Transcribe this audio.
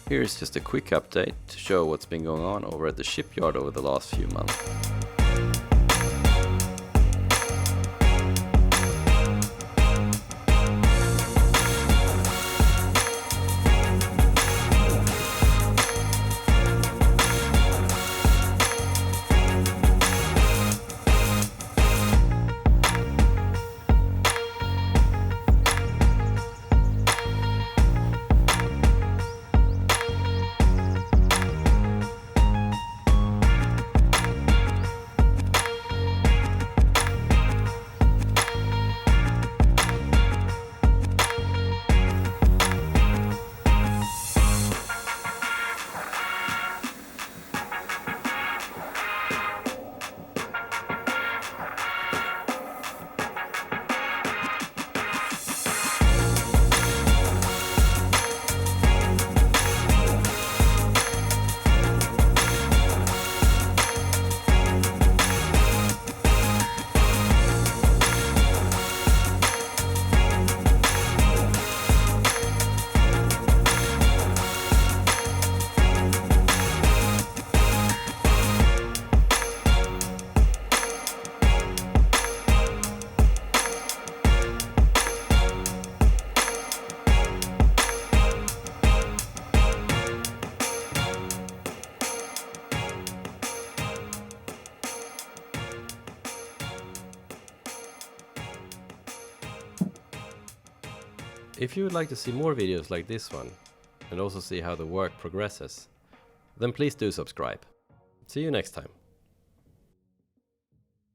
Here's just a quick update to show what's been going on over at the shipyard over the last few months. If you would like to see more videos like this one, and also see how the work progresses, then please do subscribe. See you next time.